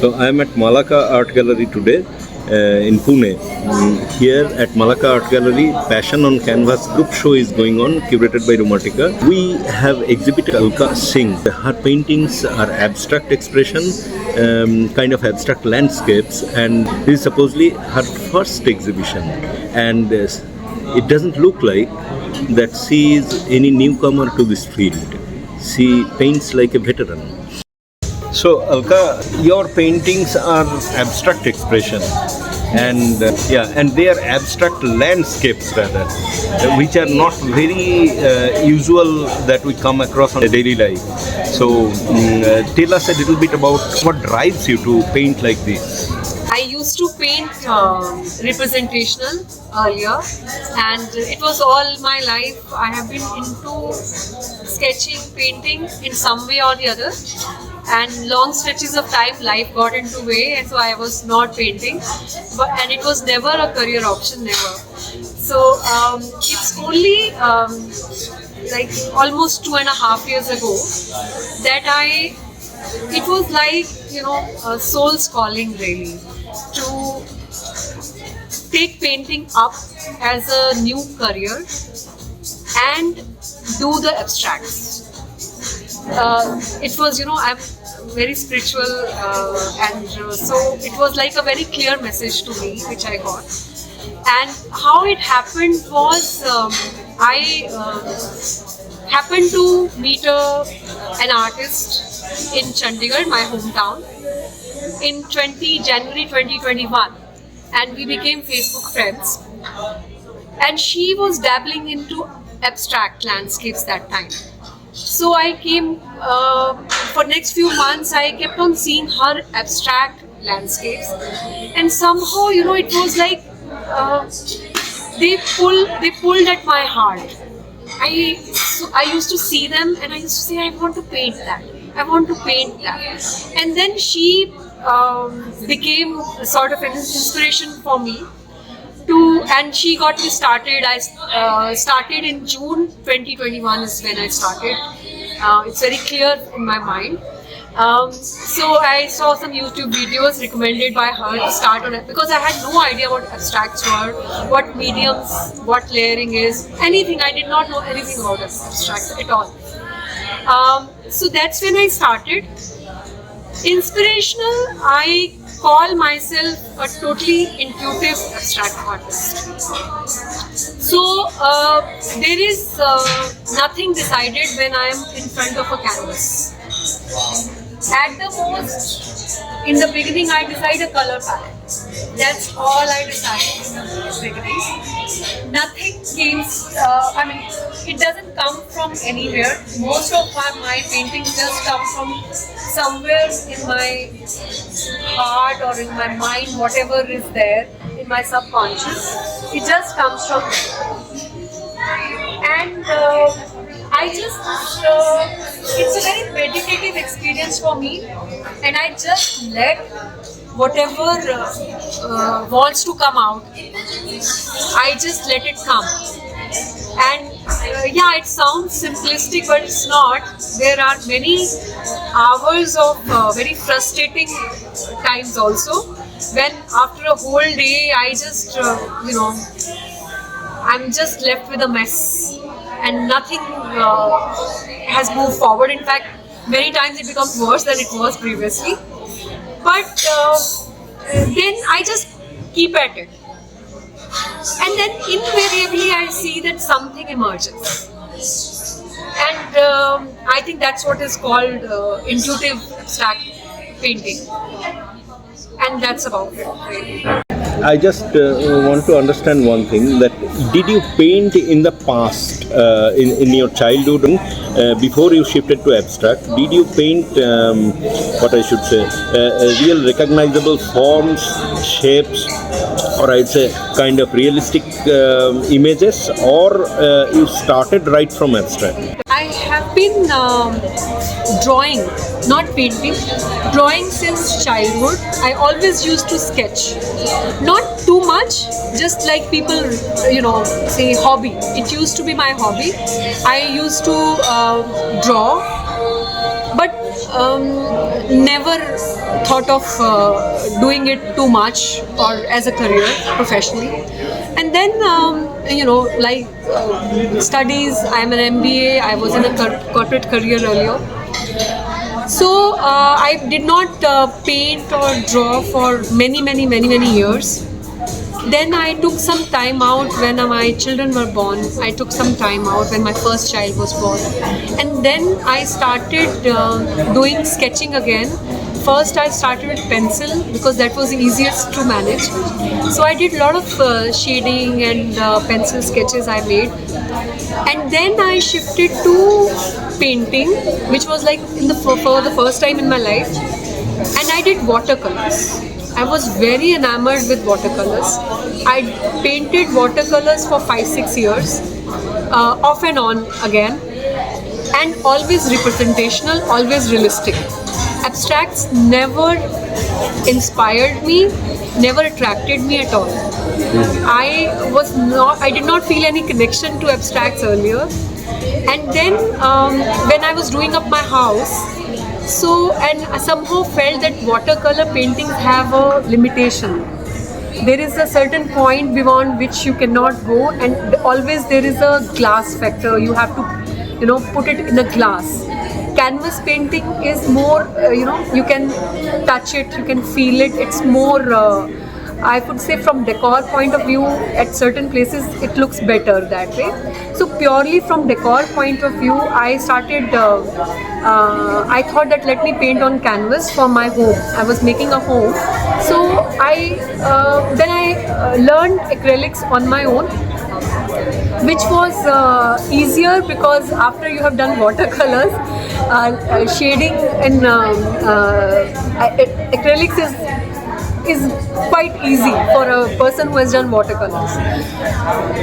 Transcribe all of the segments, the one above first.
So I am at Malaka Art Gallery today in Pune. Here at Malaka Art Gallery, Passion on Canvas group show is going on, curated by Romantica. We have exhibited Alka Singh. Her paintings are abstract expression, kind of abstract landscapes, and this is supposedly her first exhibition. And it doesn't look like that she is any newcomer to this field. She paints like a veteran. So Alka, your paintings are abstract expression, and and they are abstract landscapes rather, which are not very usual that we come across on a daily life. So tell us a little bit about what drives you to paint like this. I used to paint representational earlier, and it was all my life. I have been into sketching, painting in some way or the other. And long stretches of time, life got into way, and so I was not painting. And it was never a career option, never. So it's only like almost 2.5 years ago that it was like, a soul's calling really, to take painting up as a new career and do the abstracts. It was, I'm very spiritual, and so it was like a very clear message to me, which I got. And how it happened was, I happened to meet an artist in Chandigarh, my hometown, in January 2021, and we became Facebook friends. And she was dabbling into abstract landscapes that time. So I came, for next few months, I kept on seeing her abstract landscapes, and somehow, it was like they pulled at my heart. I used to see them, and I used to say, I want to paint that. I want to paint that. And then she became sort of an inspiration for me. And she got me started. I started in June 2021 is when I started. It's very clear in my mind. So I saw some YouTube videos recommended by her to start on it, because I had no idea what abstracts were, what mediums, what layering is, anything. I did not know anything about abstracts at all. So that's when I started. Inspirational, I call myself a totally intuitive abstract artist. So there is nothing decided when I am in front of a canvas. At the most, in the beginning, I decide a color palette. That's all I decided in the beginning. Nothing came, it doesn't come from anywhere. Most of my paintings just come from somewhere in my heart or in my mind, whatever is there in my subconscious. It just comes from there. And it's a very meditative experience for me, and I just let whatever wants to come out, I just let it come. And it sounds simplistic, but it's not. There are many hours of very frustrating times also, when after a whole day I just, I'm just left with a mess, and nothing has moved forward. In fact, many times it becomes worse than it was previously. But then I just keep at it. And then invariably I see that something emerges. And I think that's what is called intuitive abstract painting. And that's about it, really. I just want to understand one thing, that did you paint in the past, in your childhood, before you shifted to abstract? Did you paint, real recognizable forms, shapes, or I'd say kind of realistic images, or you started right from abstract? I have been drawing, not painting, drawing since childhood. I always used to sketch. Not too much, just like people, say hobby. It used to be my hobby. I used to draw, but never thought of doing it too much or as a career professionally. And then, studies, I'm an MBA, I was in a corporate career earlier. So I did not paint or draw for many years. Then I took some time out when my children were born. I took some time out when my first child was born. And then I started doing sketching again. First I started with pencil because that was the easiest to manage. So I did a lot of shading and pencil sketches I made. And then I shifted to painting, which was like for the first time in my life. And I did watercolors. I was very enamored with watercolors. I painted watercolors for 5-6 years, off and on again, and always representational, always realistic. Abstracts never inspired me, never attracted me at all. I did not feel any connection to abstracts earlier. And then when I was doing up my house, and I somehow felt that watercolor paintings have a limitation. There is a certain point beyond which you cannot go, and always there is a glass factor. You have to, put it in a glass. Canvas painting is more, you can touch it, you can feel it. It's more, I would say, from decor point of view, at certain places it looks better that way. So purely from decor point of view, I started, I thought that let me paint on canvas for my home. I was making a home. So then I learned acrylics on my own, which was easier because after you have done watercolors, shading and acrylics is quite easy for a person who has done watercolors.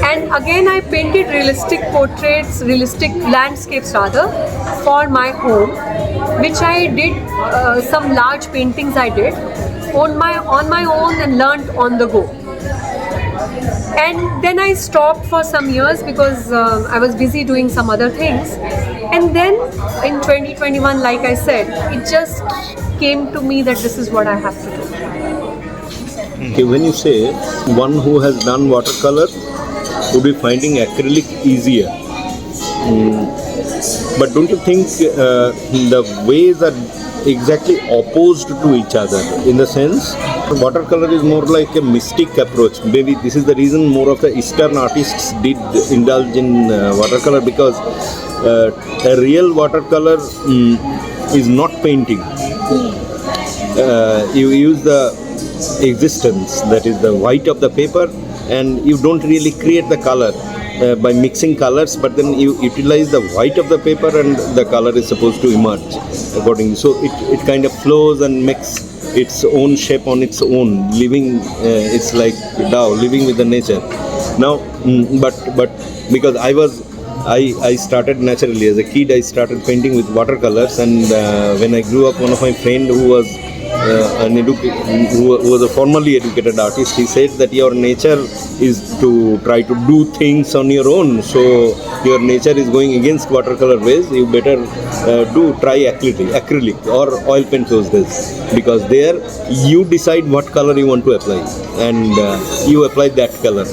And again I painted realistic portraits, realistic landscapes rather, for my home, which I did some large paintings I did on my own and learned on the go. And then I stopped for some years because I was busy doing some other things. And then in 2021, like I said, it just came to me that this is what I have to do. Okay, when you say one who has done watercolor would be finding acrylic easier, but don't you think the ways are exactly opposed to each other, in the sense watercolor is more like a mystic approach? Maybe this is the reason more of the Eastern artists did indulge in watercolor, because a real watercolor is not painting. You use the existence, that is the white of the paper, and you don't really create the color by mixing colors, but then you utilize the white of the paper and the color is supposed to emerge accordingly. So it kind of flows and makes its own shape on its own, living, it's like Tao, living with the nature. Now, but because I started naturally as a kid, I started painting with watercolors, and when I grew up, one of my friend who was who was a formally educated artist, he said that your nature is to try to do things on your own. So your nature is going against watercolor ways. You better try acrylic or oil paint those days, because there you decide what color you want to apply, and you apply that color.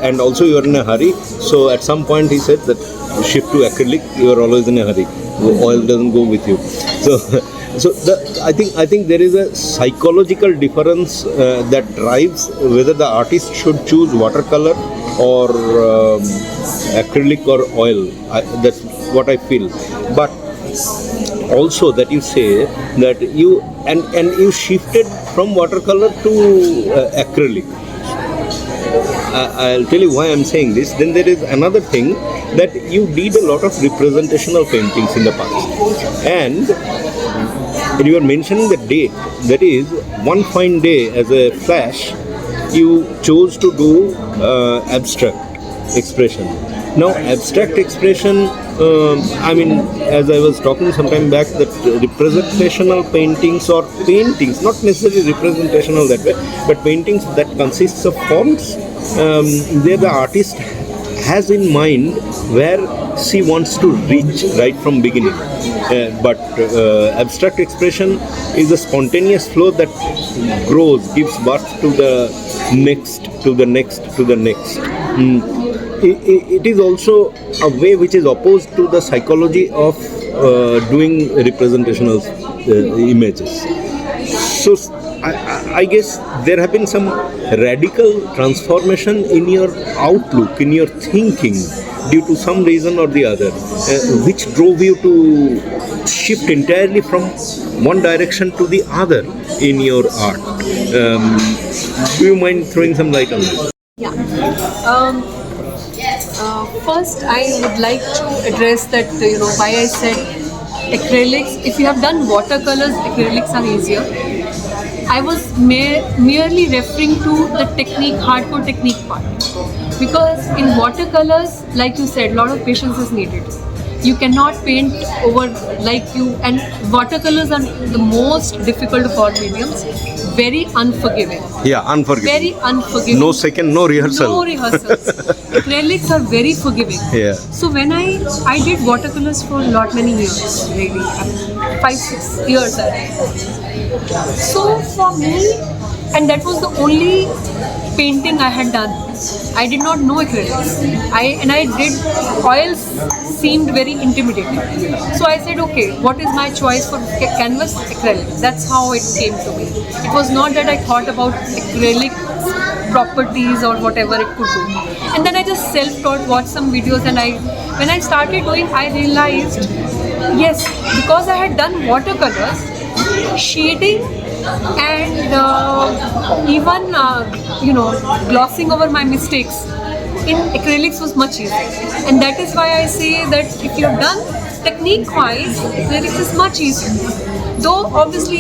And also you are in a hurry. So at some point he said that shift to acrylic. You are always in a hurry. Oil doesn't go with you. So I think there is a psychological difference that drives whether the artist should choose watercolor or acrylic or oil. That's what I feel. But also that you say that you you shifted from watercolor to acrylic. I'll tell you why I'm saying this. Then there is another thing, that you did a lot of representational paintings in the past, and you were mentioning the date. That is, one fine day, as a flash, you chose to do abstract expression. Now, abstract expression, as I was talking some time back, that representational paintings or paintings, not necessarily representational that way, but paintings that consists of forms, there the artist has in mind where she wants to reach right from beginning. But abstract expression is a spontaneous flow that grows, gives birth to the next, to the next, to the next. It is also a way which is opposed to the psychology of doing representational images. So I guess there have been some radical transformation in your outlook, in your thinking, due to some reason or the other, which drove you to shift entirely from one direction to the other in your art. Do you mind throwing some light on this? Yeah. First, I would like to address that, why I said acrylics. If you have done watercolors, acrylics are easier. I was merely referring to the technique, hardcore technique part. Because in watercolors, like you said, a lot of patience is needed. You cannot paint over and watercolors are the most difficult of all mediums. Very unforgiving. Yeah, unforgiving. Very unforgiving. No second, no rehearsal. No rehearsals. Acrylics are very forgiving. Yeah. So when I did watercolors for many years, really, 5-6 years I think. So for me, and that was the only painting I had done. I did not know acrylics. I did oils seemed very intimidating. So I said, okay, what is my choice for canvas? Acrylic. That's how it came to me. It was not that I thought about acrylic properties or whatever it could do. And then I just self-taught, watched some videos, and when I started doing, I realized, yes, because I had done watercolors, shading and even glossing over my mistakes in acrylics was much easier. And that is why I say that if you have done technique-wise, acrylics is much easier. Though obviously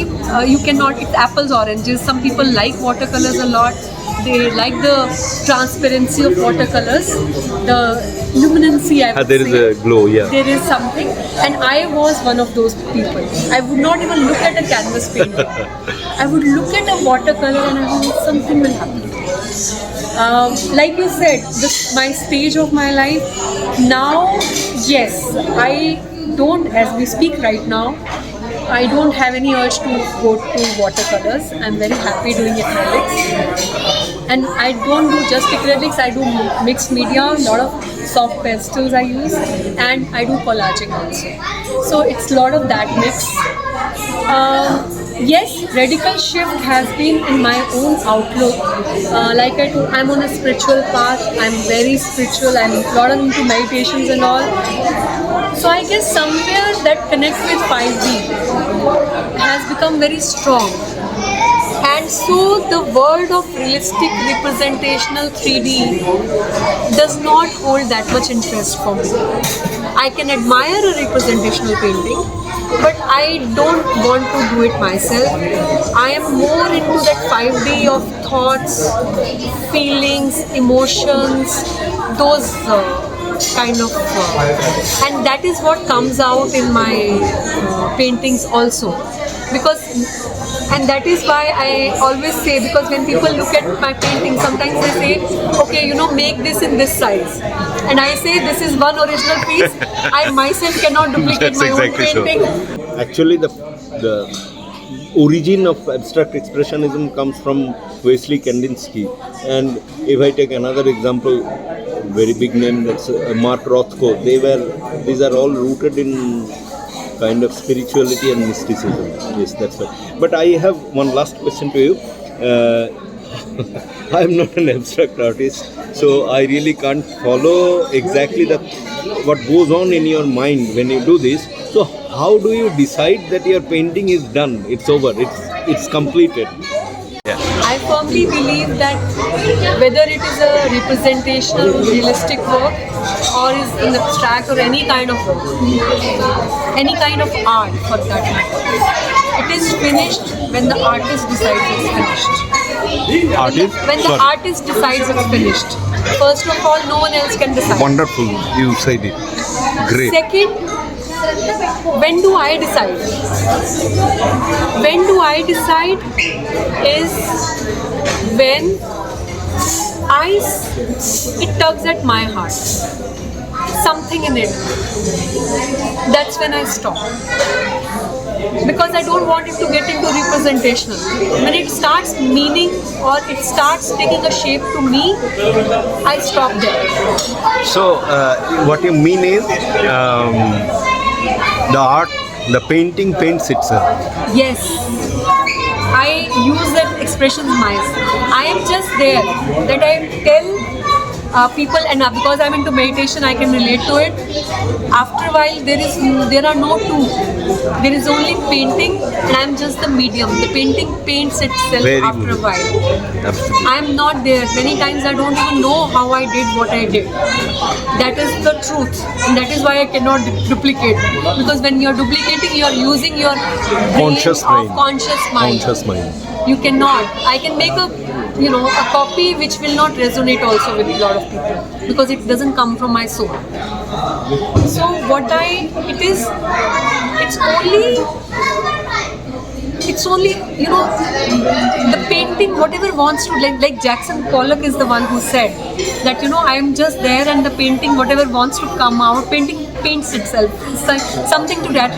you cannot, it's apples, oranges. Some people like watercolors a lot. They like the transparency of watercolors, the luminancy, I would There say. is a glow, yeah. There is something, and I was one of those people. I would not even look at a canvas painting. I would look at a watercolor and I would, something will happen. Like you said, my stage of my life, now, yes, I don't, as we speak right now, I don't have any urge to go to watercolors. I'm very happy doing acrylics. And I don't do just acrylics, I do mixed media, a lot of soft pastels I use, and I do collaging also. So it's a lot of that mix. Yes, radical shift has been in my own outlook. Like I told, I'm on a spiritual path, I'm very spiritual, I'm a lot into meditations and all. So I guess somewhere that connects with 5D has become very strong. And so the world of realistic representational 3D does not hold that much interest for me. I can admire a representational painting, but I don't want to do it myself. I am more into that 5D of thoughts, feelings, emotions, those kind of and that is what comes out in my paintings also, and that is why I always say, because when people look at my painting, sometimes they say, okay, make this in this size, and I say this is one original piece. I myself cannot duplicate That's my exactly own painting. So. Actually, the origin of abstract expressionism comes from Wesley Kandinsky, and if I take another example, very big name, that's Mark Rothko. These are all rooted in kind of spirituality and mysticism. Yes, that's right. But I have one last question to you. I am not an abstract artist, so I really can't follow exactly what goes on in your mind when you do this. So how do you decide that your painting is done, it's over, it's completed? Yeah. I firmly believe that whether it is a representational, realistic work, or is an abstract or any kind of work, any kind of art for that matter, it is finished when the artist decides it's finished. When the artist decides it's finished. First of all, no one else can decide. Wonderful, you said it. Great. Second, when do I decide? When do I decide is when it tugs at my heart. Something in it. That's when I stop. Because I don't want it to get into representational. When it starts meaning or it starts taking a shape to me, I stop there. So, what you mean is the art, the painting paints itself. Yes, I use that expression myself. I am just there that I tell people, and because I'm into meditation, I can relate to it. After a while, there are no two. There is only painting, and I'm just the medium. The painting paints itself Very after good. a while. Absolutely. I'm not there. Many times I don't even know how I did what I did. That is the truth, and that is why I cannot duplicate. Because when you're duplicating, you're using your Conscious brain brain. of conscious mind. Conscious mind. You cannot. I can make a copy which will not resonate also with a lot of people because it doesn't come from my soul. So it's only the painting, whatever wants to, like Jackson Pollock is the one who said that I am just there and the painting, whatever wants to come out, painting paints itself. It's like something to that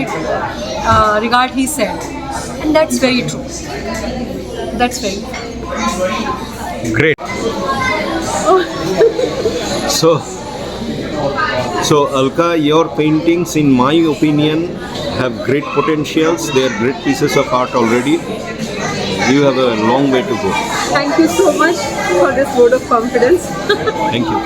regard he said, and that's very true. That's very true. Great. So Alka, your paintings, in my opinion, have great potentials. They are great pieces of art already. You have a long way to go. Thank you so much for this vote of confidence. Thank you.